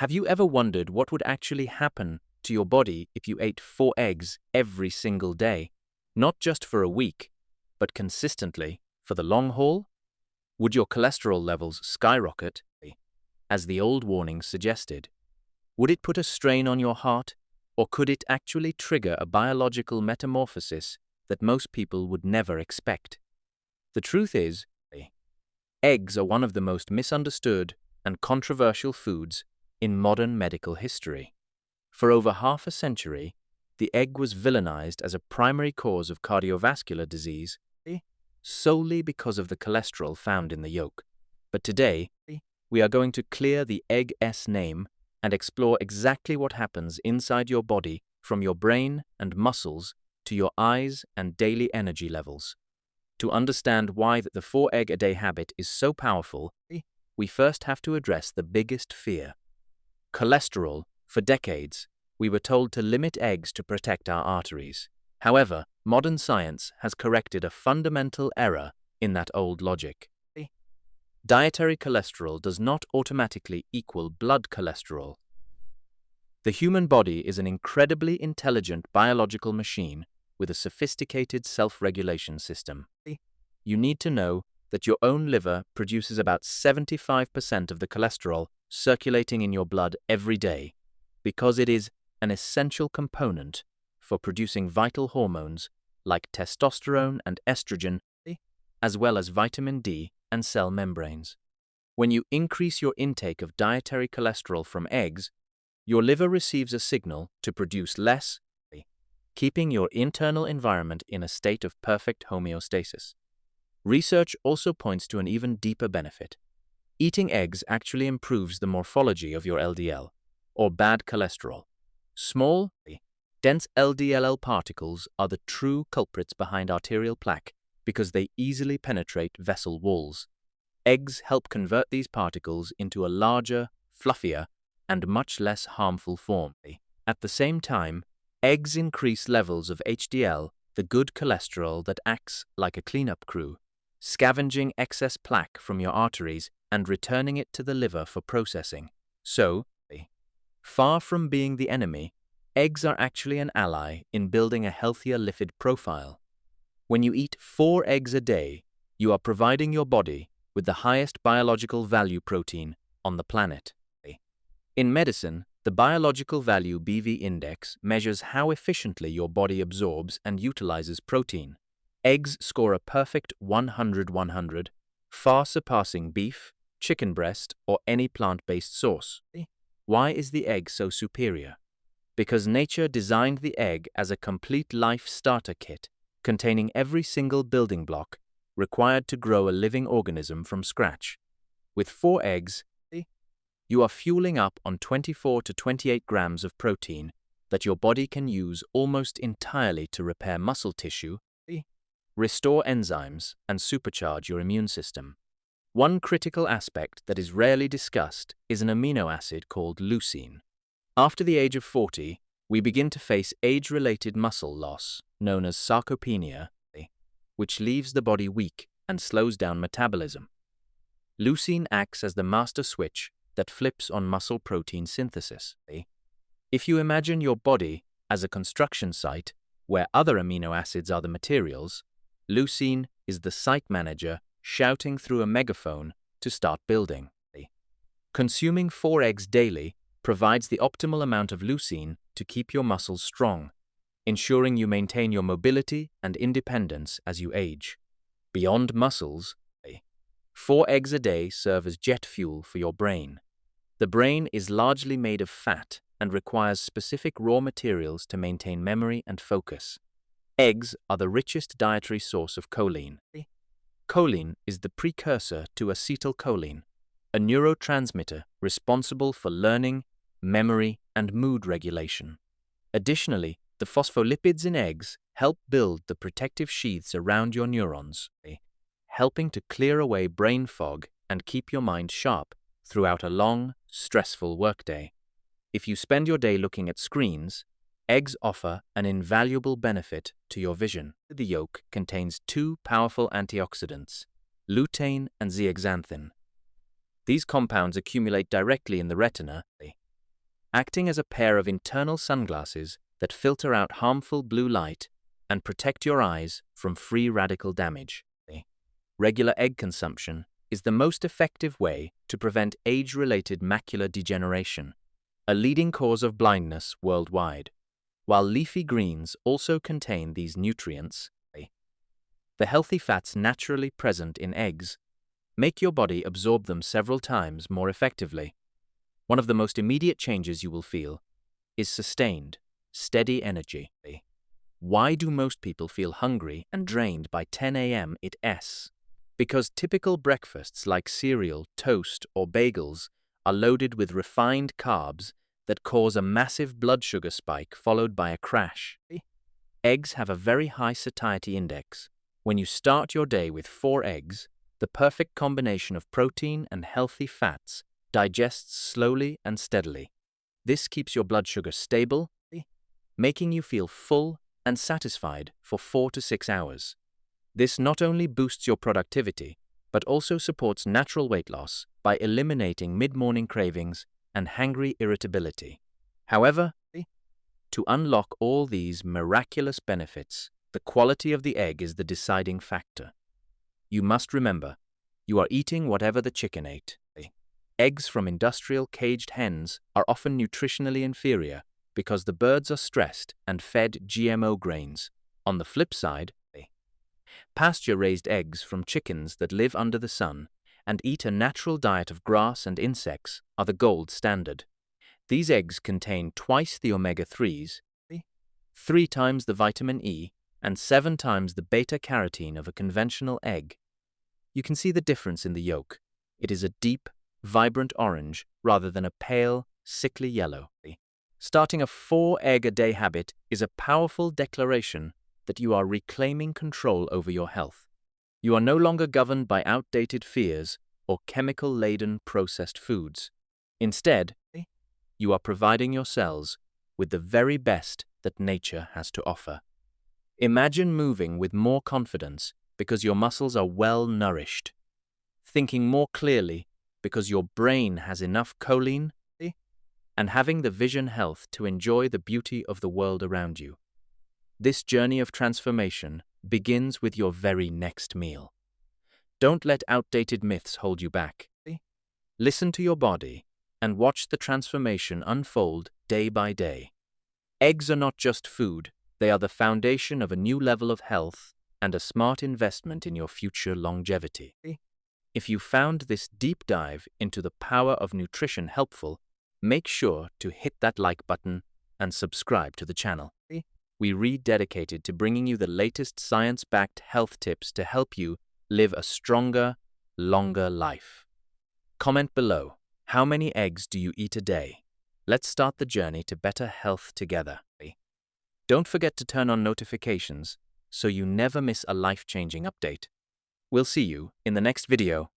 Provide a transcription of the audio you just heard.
Have you ever wondered what would actually happen to your body if you ate 4 eggs every single day? Not just for a week, but consistently for the long haul? Would your cholesterol levels skyrocket, as the old warning suggested? Would it put a strain on your heart, or could it actually trigger a biological metamorphosis that most people would never expect? The truth is, eggs are one of the most misunderstood and controversial foods in modern medical history. For over half a century, the egg was villainized as a primary cause of cardiovascular disease solely because of the cholesterol found in the yolk. But today, we are going to clear the egg's name and explore exactly what happens inside your body, from your brain and muscles to your eyes and daily energy levels. To understand why the 4-egg-a-day habit is so powerful, we first have to address the biggest fear: cholesterol. For decades, we were told to limit eggs to protect our arteries. However, modern science has corrected a fundamental error in that old logic. Dietary cholesterol does not automatically equal blood cholesterol. The human body is an incredibly intelligent biological machine with a sophisticated self-regulation system. You need to know that your own liver produces about 75% of the cholesterol circulating in your blood every day, because it is an essential component for producing vital hormones like testosterone and estrogen, as well as vitamin D and cell membranes. When you increase your intake of dietary cholesterol from eggs, your liver receives a signal to produce less, keeping your internal environment in a state of perfect homeostasis. Research also points to an even deeper benefit. Eating eggs actually improves the morphology of your LDL, or bad cholesterol. Small, dense LDL particles are the true culprits behind arterial plaque because they easily penetrate vessel walls. Eggs help convert these particles into a larger, fluffier, and much less harmful form. At the same time, eggs increase levels of HDL, the good cholesterol that acts like a cleanup crew, scavenging excess plaque from your arteries and returning it to the liver for processing. So, far from being the enemy, eggs are actually an ally in building a healthier lipid profile. When you eat 4 eggs a day, you are providing your body with the highest biological value protein on the planet. In medicine, the biological value BV index measures how efficiently your body absorbs and utilizes protein. Eggs score a perfect 100/100, far surpassing beef, chicken breast, or any plant-based source. Why is the egg so superior? Because nature designed the egg as a complete life starter kit, containing every single building block required to grow a living organism from scratch. With 4 eggs, you are fueling up on 24 to 28 grams of protein that your body can use almost entirely to repair muscle tissue, restore enzymes, and supercharge your immune system. One critical aspect that is rarely discussed is an amino acid called leucine. After the age of 40, we begin to face age-related muscle loss, known as sarcopenia, which leaves the body weak and slows down metabolism. Leucine acts as the master switch that flips on muscle protein synthesis. If you imagine your body as a construction site where other amino acids are the materials, leucine is the site manager shouting through a megaphone to start building. Consuming 4 eggs daily provides the optimal amount of leucine to keep your muscles strong, ensuring you maintain your mobility and independence as you age. Beyond muscles, 4 eggs a day serve as jet fuel for your brain. The brain is largely made of fat and requires specific raw materials to maintain memory and focus. Eggs are the richest dietary source of choline. Choline is the precursor to acetylcholine, a neurotransmitter responsible for learning, memory, and mood regulation. Additionally, the phospholipids in eggs help build the protective sheaths around your neurons, helping to clear away brain fog and keep your mind sharp throughout a long, stressful workday. If you spend your day looking at screens, eggs offer an invaluable benefit to your vision. The yolk contains 2 powerful antioxidants, lutein and zeaxanthin. These compounds accumulate directly in the retina, acting as a pair of internal sunglasses that filter out harmful blue light and protect your eyes from free radical damage. Regular egg consumption is the most effective way to prevent age-related macular degeneration, a leading cause of blindness worldwide. While leafy greens also contain these nutrients, the healthy fats naturally present in eggs make your body absorb them several times more effectively. One of the most immediate changes you will feel is sustained, steady energy. Why do most people feel hungry and drained by 10 a.m. Because typical breakfasts like cereal, toast, or bagels are loaded with refined carbs that cause a massive blood sugar spike followed by a crash. Eggs have a very high satiety index. When you start your day with 4 eggs, the perfect combination of protein and healthy fats digests slowly and steadily. This keeps your blood sugar stable, making you feel full and satisfied for 4 to 6 hours. This not only boosts your productivity, but also supports natural weight loss by eliminating mid-morning cravings and hangry irritability. However, to unlock all these miraculous benefits, the quality of the egg is the deciding factor. You must remember, you are eating whatever the chicken ate. Eggs from industrial caged hens are often nutritionally inferior because the birds are stressed and fed GMO grains. On the flip side, pasture-raised eggs from chickens that live under the sun and eat a natural diet of grass and insects are the gold standard. These eggs contain twice the omega-3s, 3 times the vitamin E, and 7 times the beta-carotene of a conventional egg. You can see the difference in the yolk. It is a deep, vibrant orange rather than a pale, sickly yellow. Starting a 4-egg-a-day habit is a powerful declaration that you are reclaiming control over your health. You are no longer governed by outdated fears or chemical-laden processed foods. Instead, you are providing your cells with the very best that nature has to offer. Imagine moving with more confidence because your muscles are well nourished, thinking more clearly because your brain has enough choline, and having the vision health to enjoy the beauty of the world around you. This journey of transformation begins with your very next meal. Don't let outdated myths hold you back. Listen to your body and watch the transformation unfold day by day. Eggs are not just food, they are the foundation of a new level of health and a smart investment in your future longevity. If you found this deep dive into the power of nutrition helpful, make sure to hit that like button and subscribe to the channel. We rededicated to bringing you the latest science-backed health tips to help you live a stronger, longer life. Comment below, how many eggs do you eat a day? Let's start the journey to better health together. Don't forget to turn on notifications so you never miss a life-changing update. We'll see you in the next video.